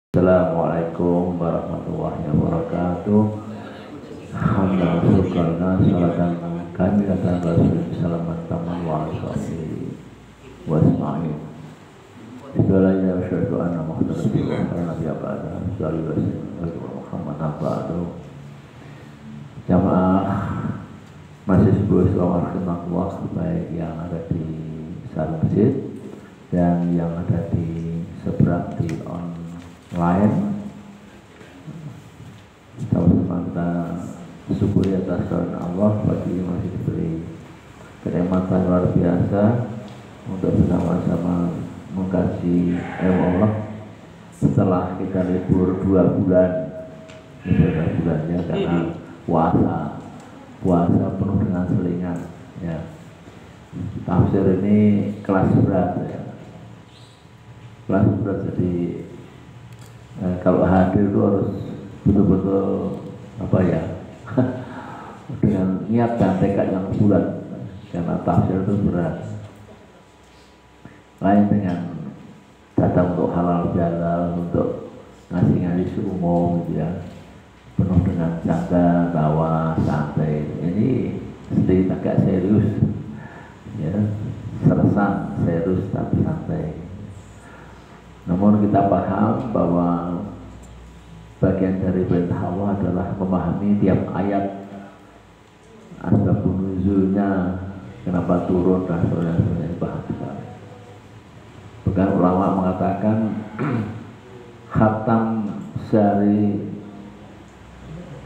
Assalamualaikum warahmatullahi wabarakatuh. Alhamdulillah salatan kami datang Rasul salaman taman wa ashabi wasma'in. Bismillahirrahmanirrahim. Asyhadu anna Muhammadar Rasulullah wa nabi ba'da. Sallallahu alaihi wasallam Muhammad ba'du. Jamaah mahasiswa rahimahullah baik yang ada di Sarang Masjid dan yang ada di seberang di online, sama-sama kita syukuri atas karena Allah bagi masih diberi kenikmatan luar biasa untuk bersama-sama mengkaji ilmu Allah setelah kita libur 2 bulan. Ini 2 bulannya karena puasa penuh dengan selingan ya. Tafsir ini kelas berat ya, kelas berat. Jadi kalau hadir itu harus betul-betul apa ya dengan niat dan tekad yang bulat karena tafsir itu berat. Lain dengan datang untuk halal bihalal, untuk ngasih umum gitu ya, penuh dengan canda tawa santai. Ini sedikit agak serius ya, sersan serius tapi santai. Namun kita paham bahwa bagian dari perintah Allah adalah memahami tiap ayat, asbabun nuzulnya, kenapa turun dan sebagainya bahas sekali. Bahkan ulama mengatakan khatam sehari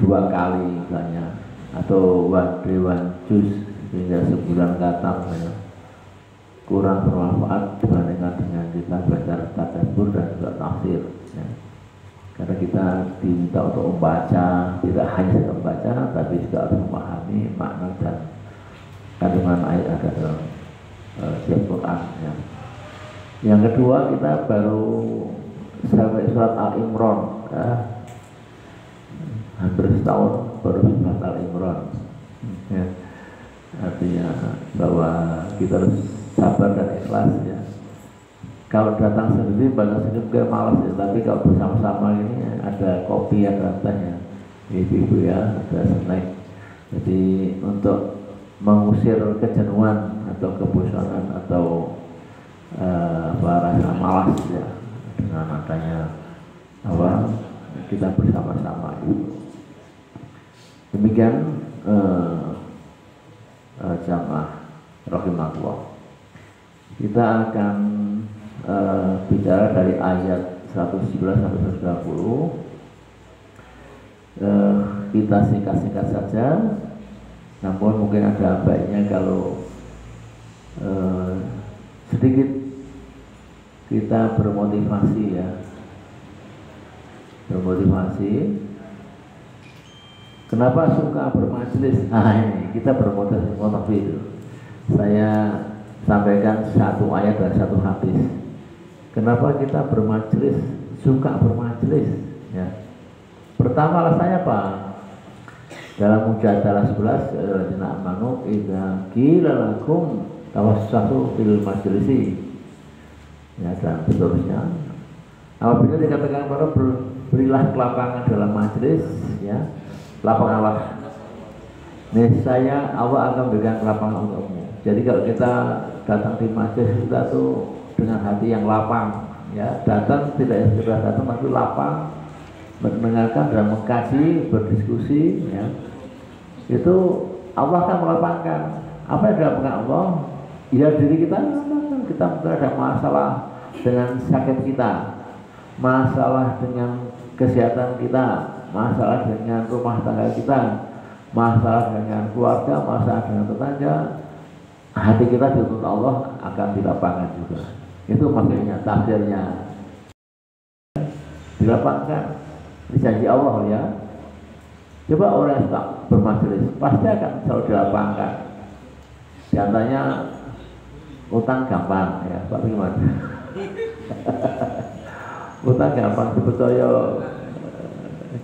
2 kali misalnya, atau dewan juz sehingga sebulan khatam ya, kurang bermanfaat dibandingkan dengan kita belajar tadabbur dan juga tafsir ya. Karena kita diminta untuk membaca, tidak hanya sekedar membaca tapi juga harus memahami makna dan kandungan ayat ada dalam setiap Quran ya. Yang kedua, kita baru sampai surat Al-Imran ya. Hampir setahun baru surat Al-Imran ya. Artinya bahwa kita harus sabar dan ikhlas ya. Kalau datang sendiri banyak juga malas ya, tapi kalau bersama-sama ini ada kopi, ada teh ya, ibu-ibu ya, ada snack. Jadi untuk mengusir kejenuhan atau kebosanan atau rasa malas ya, dengan adanya kita bersama-sama itu. Demikian jamaah rahimahullah. Kita akan bicara dari ayat 111 sampai 120. Kita singkat-singkat saja, namun mungkin ada baiknya kalau sedikit kita bermotivasi ya, bermotivasi. Kenapa suka bermajelis? Ini kita bermotivasi itu. Saya sampaikan satu ayat dan satu hadis. Kenapa kita bermajelis, suka bermajelis ya? Pertama alasannya apa? Dalam Mujadalah 11 alladzina amanu idza qila lakum tawassatu fil majlisi ya, dan seterusnya. Apabila dikatakan kepada berilah kelapangan dalam majelis ya, lapanganlah, niscaya Allah akan berikan kelapangan untukmu. Jadi kalau kita datang di majelis kita tuh dengan hati yang lapang ya, datang tidak sekedar datang tapi lapang, mendengarkan dan mengkaji, berdiskusi ya, itu Allah akan melapangkan. Apa yang dilapangkan Allah? Ya diri kita. Kita mungkin ada masalah dengan sakit kita, masalah dengan kesehatan kita, masalah dengan rumah tangga kita, masalah dengan keluarga, masalah dengan tetangga. Hati kita dituntut Allah akan dilapangkan juga. Itu maksudnya, tafsirnya dilapangkan, dijanji Allah ya. Coba orang yang suka bermajelis pasti akan selalu dilapangkan. Contohnya utang gampang ya, Pak Firman. Utang gampang dipercaya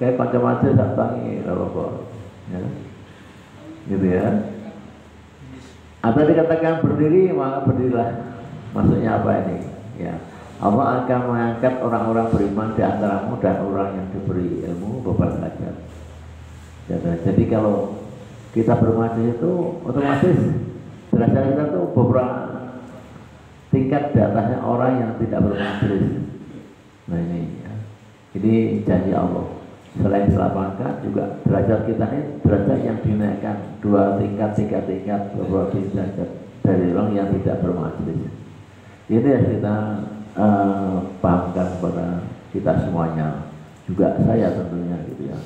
kayak kanca majelis datangi apa ya. Gitu ya. Atau dikatakan berdiri, maka berdirilah. Maksudnya apa ini? Ya, Allah akan mengangkat orang-orang beriman di antaramu dan orang yang diberi ilmu beberapa derajat. Jadi kalau kita bermajlis itu otomatis derajat kita tuh beberapa tingkat di atasnya orang yang tidak bermajlis. Nah ini ya. Ini janji Allah. Selain dilapangkan juga derajat kita ini derajat yang dinaikkan 2 tingkat, 3 tingkat, beberapa derajat dari orang yang tidak bermajlis. Ini yang kita pahamkan kepada kita semuanya, juga saya tentunya gitu ya.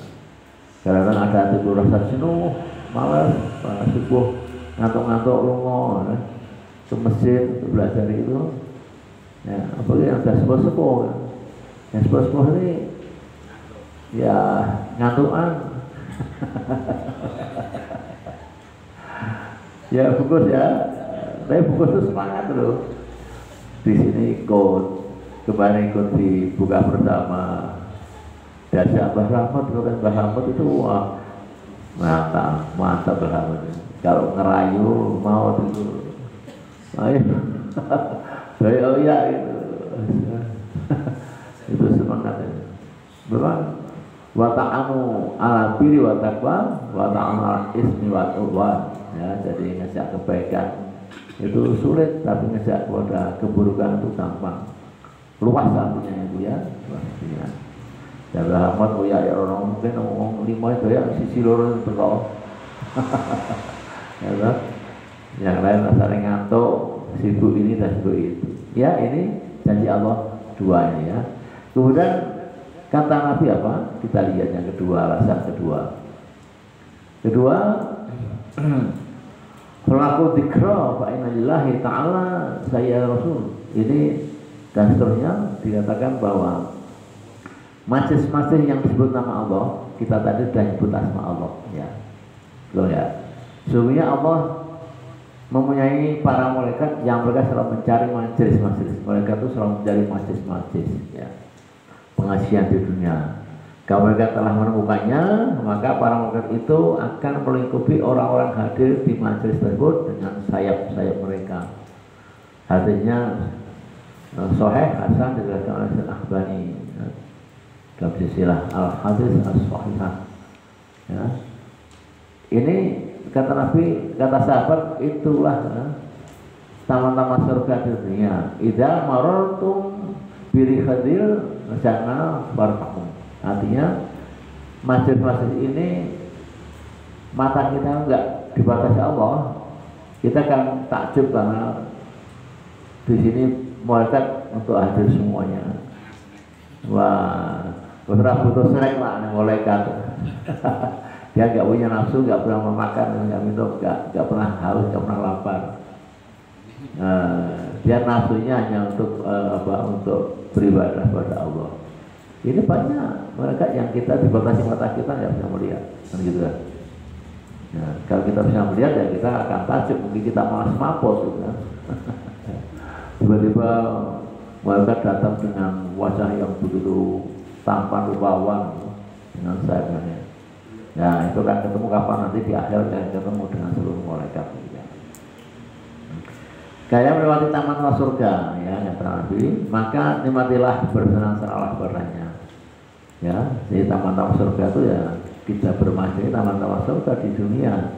Kadang ada timbul rasa jenuh, malas, subuh ngantuk-ngantuk lungo ke masjid untuk belajar itu. Ya, apalagi yang sudah sepuh-sepuh, yang sepuh-sepuh ini ya ngantukan. Ya fokus ya, tapi fokus itu semangat loh. Di sini ikut, kemarin ikut dibuka bersama dari Mbah Rahmat, Mbah Rahmat itu wah mantap Mbah Rahmat. Kalau ngerayu mau itu, ayo, oh ya itu, itu semangatnya. Memang wata'anu ala biri wa taqwa wa ta'anu ala ismi wa udwan. Ya, jadi ngajak kebaikan itu sulit, tapi ngejak kepada keburukan itu gampang. Luas artinya itu ya, luasnya. Dan rahmat oh ya orang mungkin ngomong 5 itu ya sisi loro teko. Ya kan? Yang lain rasanya ngantuk, sibuk ini dan sibuk itu. Ya ini janji Allah 2 ini ya. Kemudian kata Nabi apa? Kita lihat yang kedua, alasan kedua. Pelaku dikra fa'inalillahi ta'ala saya Rasul. Ini dan seterusnya dikatakan bahwa majlis-majlis yang disebut nama Allah, kita tadi sudah nyebut asma Allah ya. Loh ya. Sesungguhnya Allah mempunyai para malaikat yang mereka selalu mencari majlis-majlis. Mereka itu selalu mencari majlis-majlis ya. Pengajian di dunia. Kalau mereka telah menemukannya, maka para malaikat itu akan melingkupi orang-orang hadir di majelis tersebut dengan sayap-sayap mereka. Hadisnya Sahih Hasan diriwayatkan oleh Syekh Akhbani dalam silsilah Al-Hadis As-Sahihah. Ya. Ini kata Nabi, kata sahabat, itulah taman-taman surga di dunia. Idza marartum bi khadil jannah barakatum. Artinya masjid-masjid ini mata kita enggak dibatasi Allah, kita kan takjub karena di sini malaikat untuk hadir semuanya. Wah, beberapa butuh sering lah malaikat. Dia enggak punya nafsu, enggak pernah memakan, enggak minum, enggak pernah haus, enggak pernah lapar. Dia nafsunya hanya untuk untuk beribadah kepada Allah. Ini banyak mereka yang kita dibatasi mata kita nggak bisa melihat, kan gitu kan? Nah, kalau kita bisa melihat ya kita akan takjub, mungkin kita malas mampus gitu kan? Tiba-tiba mereka datang dengan wajah yang begitu tampan rupawan dengan sayapnya. Nah itu kan ketemu kapan nanti di akhir ketemu dengan seluruh malaikat. Kayak melewati taman surga ya kata Nabi, maka nikmatilah bersenang-senanglah padanya. Ya, jadi taman-taman surga itu ya kita bermajlis taman-taman surga di dunia.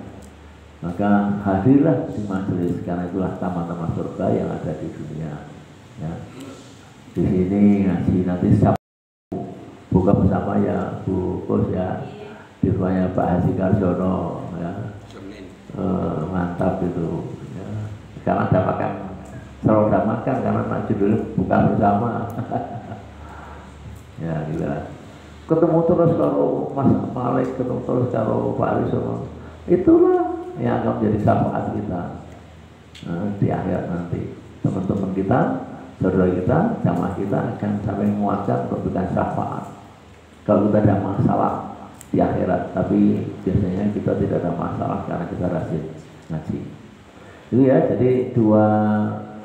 Maka hadirlah di majelis karena itulah taman-taman surga yang ada di dunia. Ya. Di sini ngaji nanti Sabtu buka bersama ya Bu Kus ya, di rumahnya Pak Haji Karjono ya. Mantap itu. Ya. Sekarang ada makan, selalu ada makan karena judulnya buka bersama. Ya gitu. Ketemu terus kalau Mas Malik, ketemu terus kalau Pak Arisono, itulah yang akan menjadi syafaat kita di akhirat nanti. Teman-teman kita, saudara kita, jamaah kita akan sampai menguatkan untuk berikan syafaat. Kalau kita ada masalah di akhirat, tapi biasanya kita tidak ada masalah karena kita rajin ngaji. Itu ya, jadi 2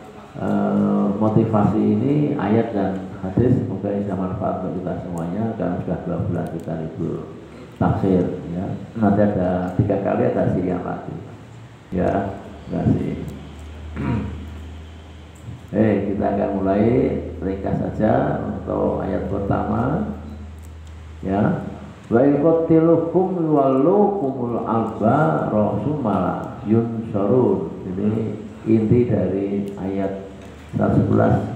motivasi ini ayat dan hadis semoga bisa manfaat untuk kita semuanya karena sudah 2 bulan kita libur tafsir ya. Nanti ada 3 kali ada sirian lagi ya. Terima kasih. Kita akan mulai ringkas saja untuk ayat pertama. Ya, wa yuqatilukum wallukumul alba rasumala yunsarun. Ini inti dari ayat 111.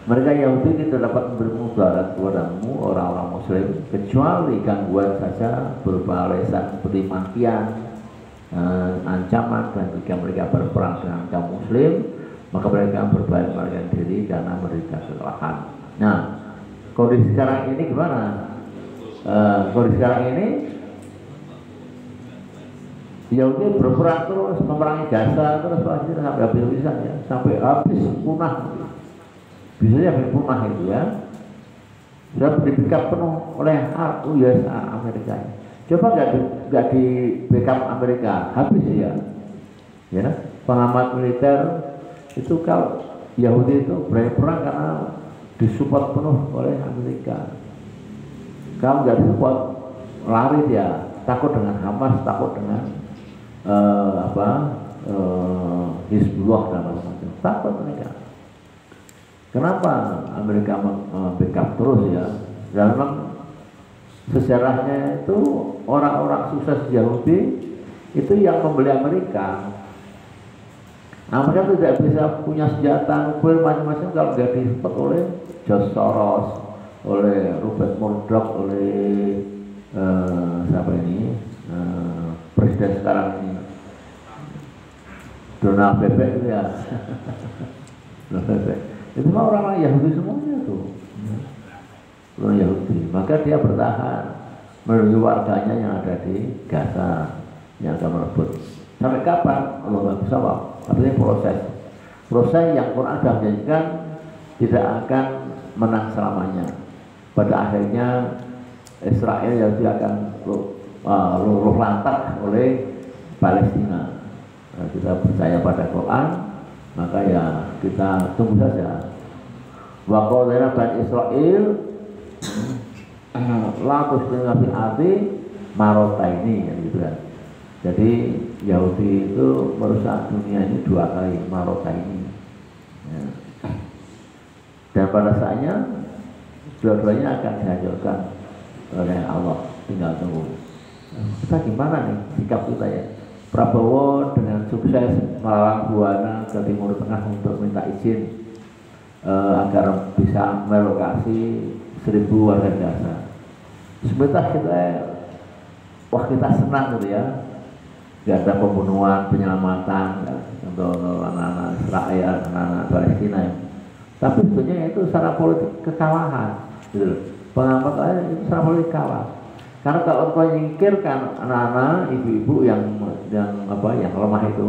Mereka Yahudi tidak dapat memberi mudarat kepadamu orang-orang Muslim kecuali gangguan saja berupa lesan seperti makian, ancaman, dan jika mereka berperang dengan kaum Muslim maka mereka berbalik melarikan diri karena mereka kelelahan. Nah, kondisi sekarang ini gimana? Kondisi sekarang ini Yahudi berperang terus, memerangi Gaza terus sampai habis-habisan ya, sampai habis punah. Bisanya habis punah itu ya. Sudah di-backup penuh oleh USA, Amerika. Coba nggak di backup Amerika, habis ya. Ya, pengamat militer itu kalau Yahudi itu berani perang karena disupport penuh oleh Amerika. Kalau nggak disupport lari dia, takut dengan Hamas, takut dengan Hizbullah dan macam-macam, takut mereka. Kenapa Amerika backup terus ya? Dan memang sejarahnya itu orang-orang sukses Yahudi itu yang membeli Amerika. Mereka tidak bisa punya senjata nuklir macam-macam kalau nggak disupport oleh George Soros, oleh Rupert Murdoch, oleh siapa ini presiden sekarang ini Donald Bebek ya. Donald Bebek itu mah orang-orang Yahudi semuanya tuh, orang Yahudi. Maka dia bertahan melindungi warganya yang ada di Gaza yang akan merebut. Sampai kapan? Allah nggak bisa, Pak. Artinya proses yang Quran sudah menjanjikan tidak akan menang selamanya. Pada akhirnya Israel yang akan luluh lantak oleh Palestina. Kita percaya pada Quran, maka ya kita tunggu saja. Wa qala Bani Israil la tusbihu bil ardi marotaini gitu kan. Jadi Yahudi itu merusak dunia ini 2 kali, marotaini. Ya. Dan pada saatnya dua-duanya akan dihancurkan oleh Allah. Tinggal tunggu. Kita gimana nih sikap kita ya? Prabowo dengan sukses melalang buana ke Timur Tengah untuk minta izin agar bisa melokasi 1000 warga Gaza. Sebentar kita senang gitu ya, gak ada pembunuhan, penyelamatan ya, untuk anak-anak Israel, anak-anak Palestina ya. Tapi sebetulnya itu secara politik kekalahan gitu. Pengamat itu secara politik kalah. Karena kalau engkau menyingkirkan anak-anak, ibu-ibu yang lemah itu,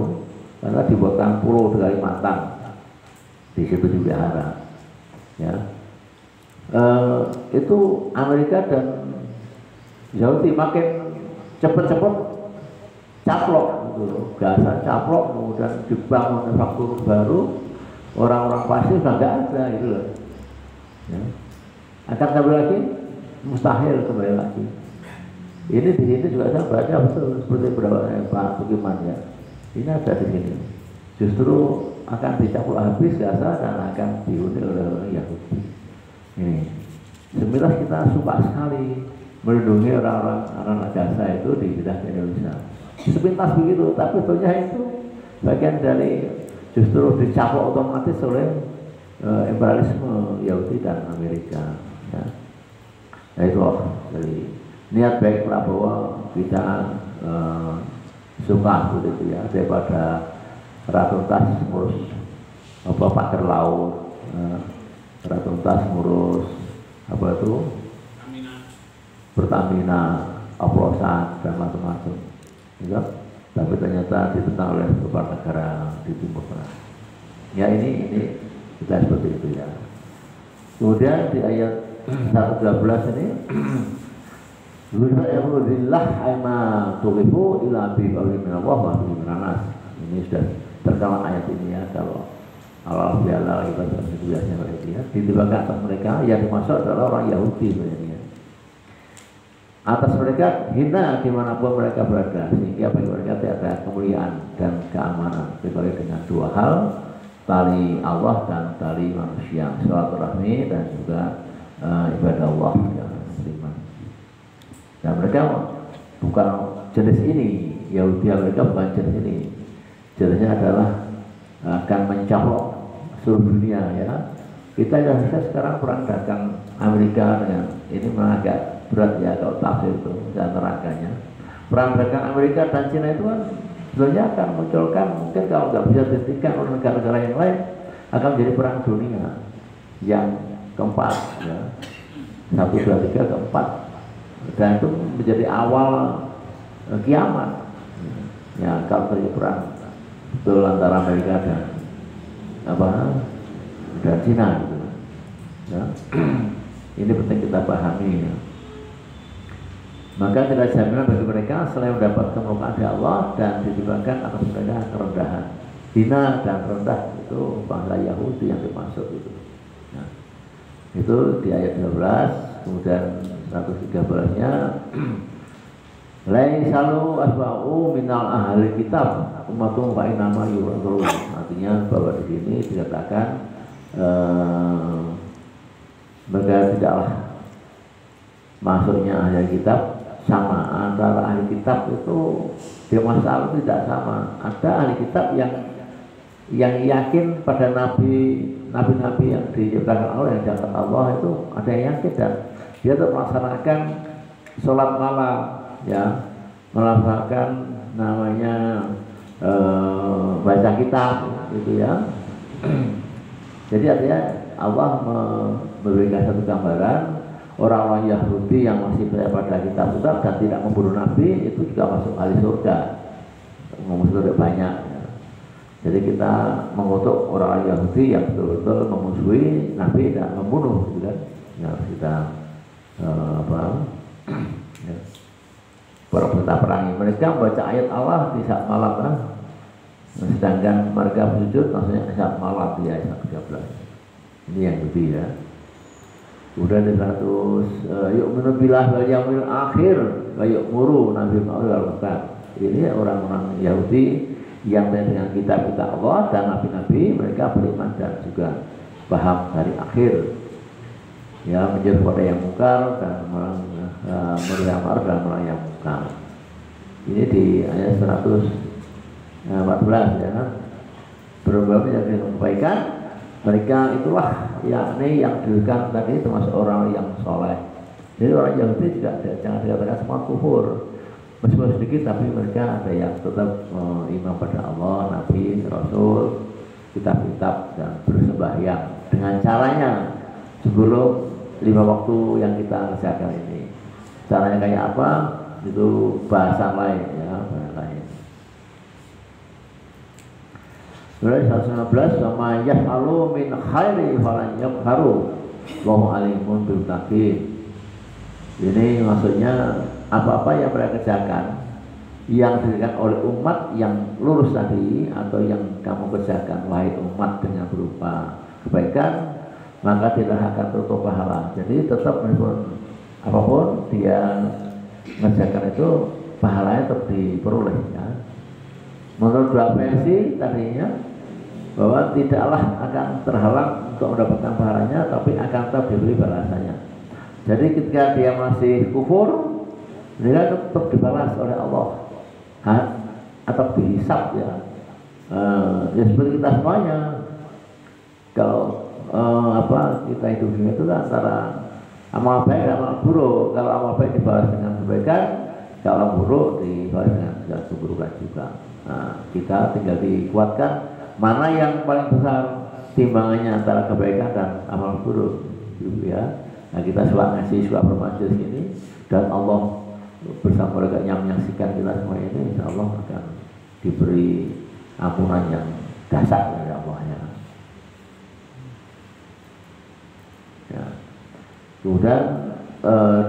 karena dibuatkan pulau di Kalimantan, di situ juga ada, ya. Itu Amerika dan Yahudi makin cepat-cepat caplok, gitu. Gaza caplok, kemudian dibangun infrastruktur baru, orang-orang pasti sudah nggak ada, gitu loh. Ya. Akan kembali lagi, mustahil kembali lagi. Ini di sini juga saya baca betul seperti pendapatnya Pak Bukiman ya. Ini ada di sini. Justru akan dicampur habis Gaza dan akan dihuni oleh orang Yahudi. Ini. Sebenarnya kita suka sekali melindungi orang-orang anak Gaza itu di wilayah Indonesia. Sepintas begitu, tapi sebetulnya itu bagian dari justru dicampur otomatis oleh imperialisme Yahudi dan Amerika. Ya. Nah itu dari niat baik Prabowo kita suka begitu ya, daripada Ratu Tas ngurus pagar laut, Ratu Tas ngurus Pertamina, oplosan dan macam-macam, ya. Tapi ternyata ditentang oleh beberapa negara di Timur Tengah. Ya ini kita seperti itu ya. Kemudian di ayat 112 ini Bismillahirrahmanirrahim ayma tuqifu ila bi qawli min Allah wa bi nas. Ini sudah terkenal ayat ini ya. Kalau Allah biarlah kita biasanya mereka ya. Ditibakan atas mereka yang dimaksud adalah orang Yahudi sebenarnya. Atas mereka hina dimanapun mereka berada, sehingga bagi mereka tidak ada kemuliaan dan keamanan kecuali dengan 2 hal, tali Allah dan tali manusia, silaturahmi dan juga ibadah Allah yang terima. Dan mereka bukan jenis ini, Yahudi mereka bukan jenis ini. Jenisnya adalah akan mencaplok seluruh dunia ya. Kita sekarang perang dagang Amerika dengan ini memang agak berat ya kalau tafsir itu dan nerangkannya. Perang dagang Amerika dan Cina itu kan sebenarnya akan munculkan, mungkin kalau nggak bisa dihentikan oleh negara-negara yang lain, akan menjadi perang dunia yang keempat ya. 1, 2, 3, keempat, dan itu menjadi awal kiamat ya kalau terjadi perang betul antara Amerika dan dan Cina gitu ya. Ini penting kita pahami ya. Maka tidak jaminan bagi mereka selain mendapat kemuliaan dari Allah dan ditimbangkan atas mereka kerendahan. Hina dan rendah itu bangsa Yahudi yang dimaksud itu. Nah, itu di ayat 12, kemudian 113-nya Laisalu asba'u minal ahli kitab umatum fa inama yuradzun. Artinya bahwa di sini dikatakan mereka tidaklah masuknya ahli kitab sama. Antara ahli kitab itu di masa lalu tidak sama. Ada ahli kitab yang yakin pada nabi-nabi yang diciptakan Allah, yang diangkat Allah itu ada yang yakin, dan dia tetap melaksanakan sholat malam ya, melaksanakan namanya baca kitab gitu ya. Jadi artinya Allah memberikan satu gambaran orang-orang Yahudi yang masih percaya pada kitab dan tidak membunuh nabi itu juga masuk ahli surga. Masuk surga banyak ya. Jadi kita mengutuk orang Yahudi yang betul-betul memusuhi nabi dan membunuh gitu kan. Ya, kita ya, kita perangi. Mereka membaca ayat Allah di saat malam kan. Sedangkan mereka sujud maksudnya saat malam di ayat 13. Ini yang lebih ya. Udah di 100 yu'minu billah wal yaumil akhir wa yu'muru nabi ma'ruf wal. Ini orang-orang Yahudi yang dengan kitab-kitab Allah dan nabi-nabi, mereka beriman dan juga paham dari akhir. Ya, menjadi kepada yang mungkar dan melarang dan melarang yang mungkar. Ini di ayat 114 ya. Berbagai yang kebaikan mereka itulah yakni yang dirikan tadi termasuk orang yang soleh. Jadi orang Yahudi juga jangan dikatakan semua kufur, meskipun sedikit tapi mereka ada yang tetap iman pada Allah, Nabi, Rasul, kitab-kitab dan bersembahyang dengan caranya sebelum 5 waktu yang kita kerjakan ini. Caranya kayak apa? Itu bahasa lain ya, bahasa lain. Mulai 115, sama yaf'alu min khairi falan yabharu wallahu alimun bil muttaqin. Ini maksudnya apa-apa yang mereka kerjakan yang diberikan oleh umat yang lurus tadi, atau yang kamu kerjakan wahai umat dengan berupa kebaikan, maka tidak akan tertutup pahala. Jadi tetap apapun dia mengerjakan itu pahalanya tetap diperoleh ya. Menurut dua versi tadinya bahwa tidaklah akan terhalang untuk mendapatkan pahalanya, tapi akan tetap diberi balasannya. Jadi ketika dia masih kufur, dia tetap dibalas oleh Allah atau dihisab ya. Ya seperti kita semuanya. Kalau kita hidup dunia itu antara amal baik dan amal buruk. Kalau amal baik dibalas dengan kebaikan, kalau amal buruk dibalas dengan segala keburukan juga. Nah, kita tinggal dikuatkan mana yang paling besar timbangannya antara kebaikan dan amal buruk gitu ya. Nah, kita ngasih suka bermajelis ini, dan Allah bersama mereka yang menyaksikan kita semua ini, insya Allah akan diberi ampunan yang dahsyat dari Allahnya ya. Kemudian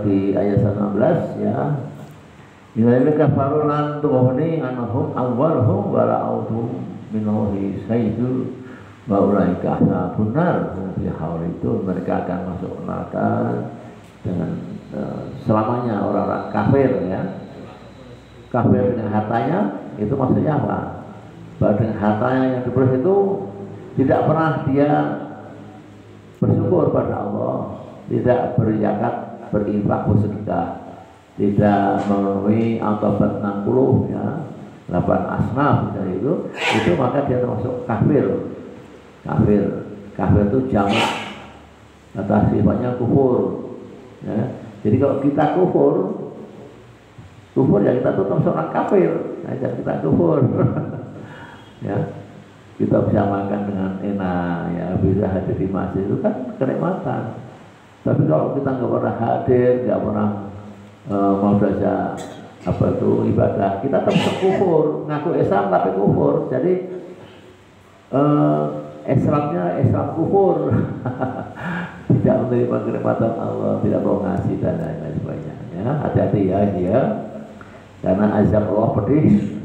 di ayat 19 ya, Inna kafaru lan tuhni anhum awwaluhum wa ra'awhum minallahi sayyidu wa ulaika ashabun nar. Itu mereka akan masuk neraka dengan selamanya, orang-orang kafir ya. Kafir dengan hartanya itu maksudnya apa? Bahwa dengan hartanya yang diperoleh itu tidak pernah dia bersyukur pada Allah, tidak berzakat, berinfak, bersedekah, tidak memenuhi Al-Tobat 60 ya, 8 asnaf dari itu maka dia termasuk kafir. Kafir itu jamak atas sifatnya kufur ya. Jadi kalau kita kufur ya kita tuh termasuk orang kafir, ajak kita kufur. Ya, kita bisa makan dengan enak ya, bisa hadir di masjid itu kan kenikmatan. Tapi kalau kita nggak pernah hadir, nggak pernah mau belajar apa itu ibadah, kita termasuk kufur, ngaku Islam tapi kufur. Jadi Islamnya Islam kufur. Tidak menerima kenikmatan Allah, tidak mau ngasih dan lain-lain sebagainya. Ya, hati-hati ya dia, karena azab Allah pedih.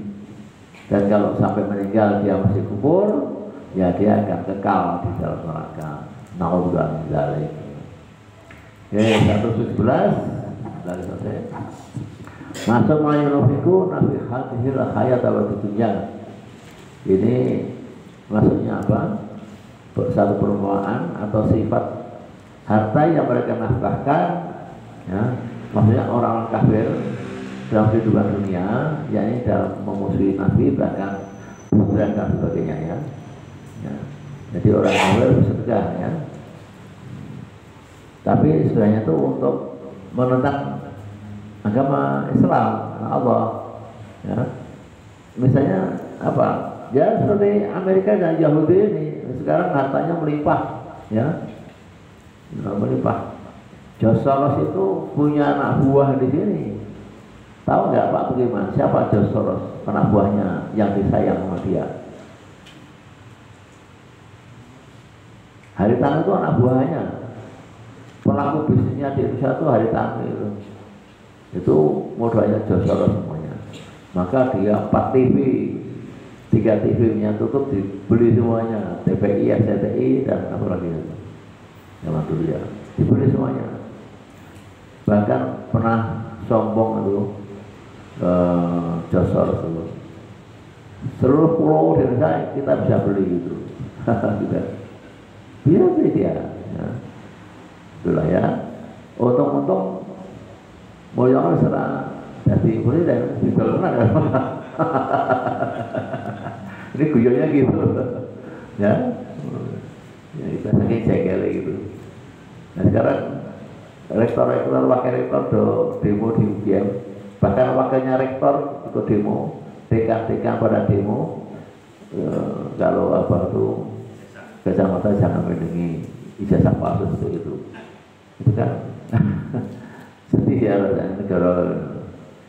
Dan kalau sampai meninggal dia masih kufur, ya dia akan kekal di dalam neraka. Naudzubillah min dzalik. Oke, 111 dari selesai. Masuk mayunufiku nabi hadhil hayat awal dunia. Ini maksudnya apa? Satu perumpamaan atau sifat harta yang mereka nafkahkan, ya, maksudnya orang-orang kafir dalam kehidupan dunia, yakni dalam memusuhi Nabi, bahkan dan sebagainya ya. Jadi orang kafir bersedekah ya. Tapi sebenarnya itu untuk menentang agama Islam, Allah. Ya. Misalnya apa? Ya seperti Amerika dan Yahudi ini sekarang hartanya melimpah, ya, melimpah. George Soros itu punya anak buah di sini. Tahu nggak Pak bagaimana? Siapa George Soros? Anak buahnya yang disayang sama dia. Haritanu itu anak buahnya. Pelaku bisnisnya di Indonesia itu Haritanu itu. Itu modalnya George Soros semuanya. Maka dia 4 TV, 3 TV-nya tutup, dibeli semuanya, TPI, SCTI dan apa lagi itu. Zaman dulu ya, dibeli semuanya. Bahkan pernah sombong itu George Soros itu. Seluruh pulau di Indonesia kita bisa beli gitu. Bisa beli dia. Ya. Itulah ya. Untung-untung Mulyono serah jadi beli dan dijual pernah kan? Ini guyonnya gitu, ya. Ya kita saking jengkel gitu. Nah sekarang rektor-rektor, wakil rektor demo di UGM, bahkan wakilnya rektor ikut demo, dekan-dekan pada demo. Kalau apa tuh kacamata jangan melindungi ijazah palsu seperti itu kan. Sedih ya negara.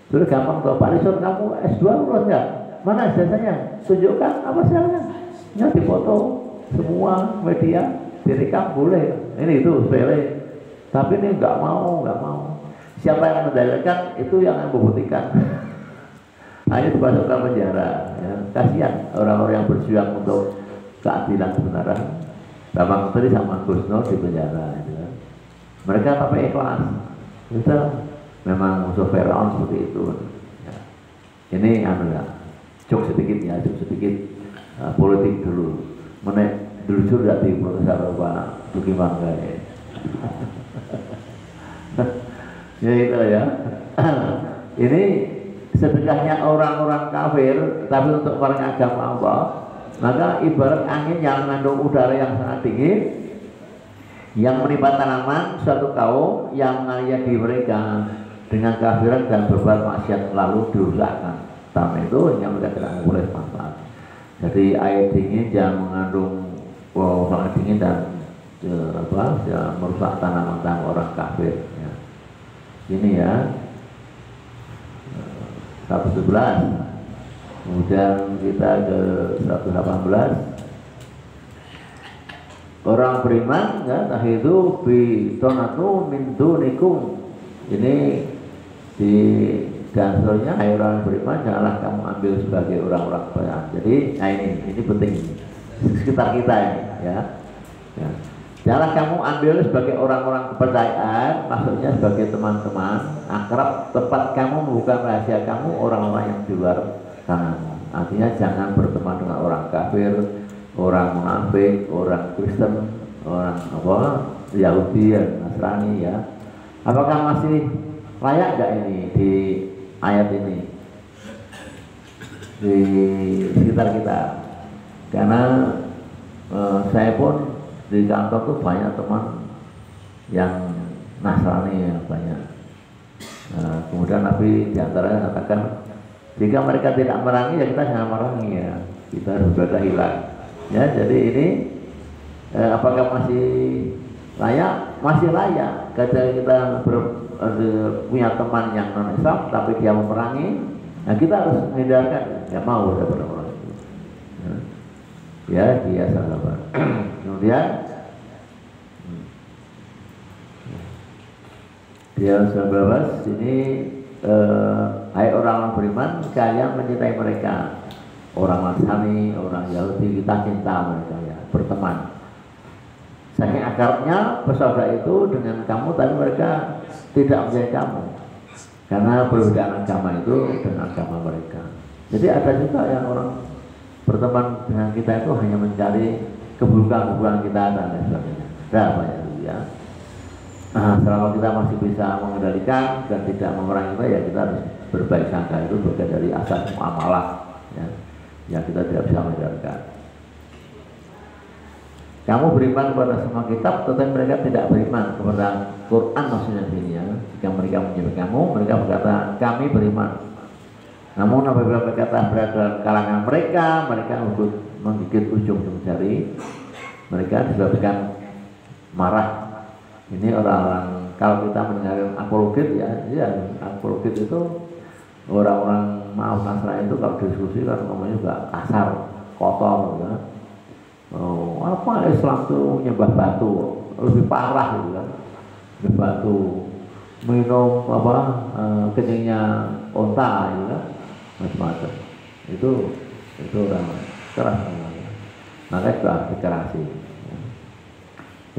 Sudah gampang tuh, Pak Risur kamu S2 lulus nggak? Mana ijazahnya? Tunjukkan apa hasilnya? Ya difoto semua media, direkam boleh. Ini itu sepele. Tapi ini nggak mau. Siapa yang mendalilkan itu yang membuktikan. Hanya dimasukkan penjara. Ya. Kasihan orang-orang yang berjuang untuk keadilan kebenaran. Bambang Sutri sama Gus Nur di penjara. Gitu. Mereka tapi ikhlas. Itu memang musuh Firaun seperti itu. Ya. Ini jok sedikit politik dulu. Menek dulu sudah di Profesor Pak Duki Mangga ya. Ya itu ya. Ini sedekahnya orang-orang kafir, tapi untuk orang agama Allah, maka ibarat angin yang mengandung udara yang sangat dingin, yang menimpa tanaman suatu kaum yang menganiaya diri mereka dengan kafiran dan berbuat maksiat lalu dirusakkan. Tanaman itu yang mereka tidak boleh manfaat. Jadi air dingin yang mengandung sangat dingin dan merusak tanaman orang kafir. Ya. Ini ya 111. Kemudian kita ke 118. Orang beriman ya tahidu bi tonatu min dunikum. Ini di dansurnya hai orang beriman janganlah kamu ambil sebagai orang-orang kepercayaan. Jadi nah ini penting sekitar kita ini ya. Janganlah kamu ambil sebagai orang-orang kepercayaan, maksudnya sebagai teman-teman akrab, tempat kamu membuka rahasia kamu orang-orang yang di luar sana. Artinya jangan berteman dengan orang kafir, orang munafik, orang Kristen, orang apa Yahudi, Nasrani ya. Apakah masih layak nggak ini di ayat ini di sekitar kita? Karena saya pun di kantor tuh banyak teman yang Nasrani ya, banyak. Kemudian Nabi diantaranya katakan, jika mereka tidak merangi ya kita jangan merangi ya, kita harus berada hilang. Ya, jadi ini apakah masih layak? Masih layak. Ketika kita punya teman yang non Islam tapi dia memerangi, nah kita harus menghindarkan, nggak mau daripada orang itu. Ya, dia sahabat. Kemudian dia 19 ini hai orang-orang beriman, kalian mencintai mereka. Orang Nasrani, orang Yahudi, kita cinta mereka ya, berteman. Saking akarnya bersaudara itu dengan kamu, tapi mereka tidak menjadi kamu karena perbedaan agama itu dengan agama mereka. Jadi ada juga yang orang berteman dengan kita itu hanya mencari keburukan-keburukan kita dan lain sebagainya. Ada banyak itu ya. Selama kita masih bisa mengendalikan dan tidak memerangi itu, ya kita harus berbaik sangka. Itu bagian dari asas muamalah ya, yang kita tidak bisa mengendalikan. Kamu beriman kepada semua kitab, tetapi mereka tidak beriman kepada Quran maksudnya sini ya. Jika mereka menyebut kamu, mereka berkata kami beriman. Namun apabila mereka berada dalam kalangan mereka, mereka menggigit ujung jari, mereka disebabkan marah. Ini orang-orang, kalau kita mendengar apologet ya apologet itu orang-orang maaf Nasrani itu kalau diskusi kan ngomongnya juga kasar, kotor ya. Oh, apa Islam tuh nyembah batu, lebih parah gitu kan, nyembah batu, minum apa kencingnya onta gitu kan, macam-macam. Itu orang keras namanya. Maka itu artikulasi.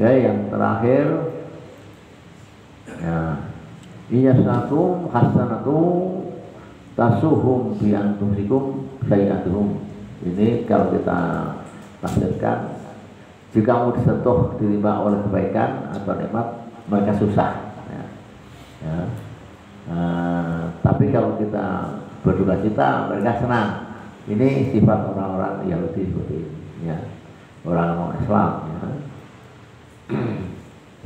Ya, yang terakhir, ya, iya satu hasanatu tasuhum bi anfusikum sayyatuhum. Ini kalau kita tafsirkan, jika kamu disentuh diterima oleh kebaikan atau nikmat, mereka susah ya. Ya. Tapi kalau kita berduka cita, mereka senang. Ini sifat orang-orang Yahudi seperti ini ya, orang-orang Islam ya.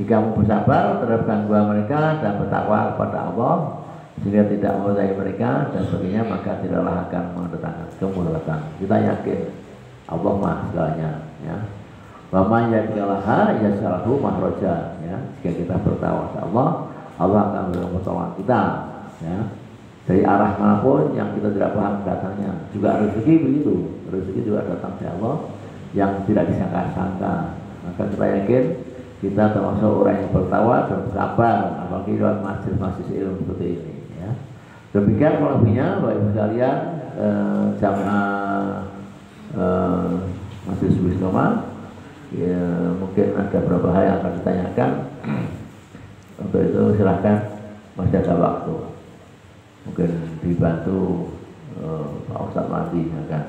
Jika kamu bersabar terhadap gangguan mereka dan bertakwa kepada Allah sehingga tidak melukai mereka dan sebagainya, maka tidaklah akan mendatangkan kemudaratan. Kita yakin Allah mah segalanya ya. Wa man yaqalaha yasalahu mahraja ya. Jika kita bertakwa kepada Allah, Allah akan memberikan pertolongan kita ya. Dari arah manapun yang kita tidak paham datangnya. Juga rezeki begitu. Rezeki juga datang dari Allah yang tidak disangka-sangka. Maka kita yakin kita termasuk orang yang bertakwa dan bersabar, apalagi lewat majelis-majelis ilmu seperti ini ya. Demikian lebihnya Bapak Ibu sekalian, jamaah majelis wisdoma ya, mungkin ada beberapa hal yang akan ditanyakan. Untuk itu silahkan, masih ada waktu, mungkin dibantu Pak Ustadz Mandi akan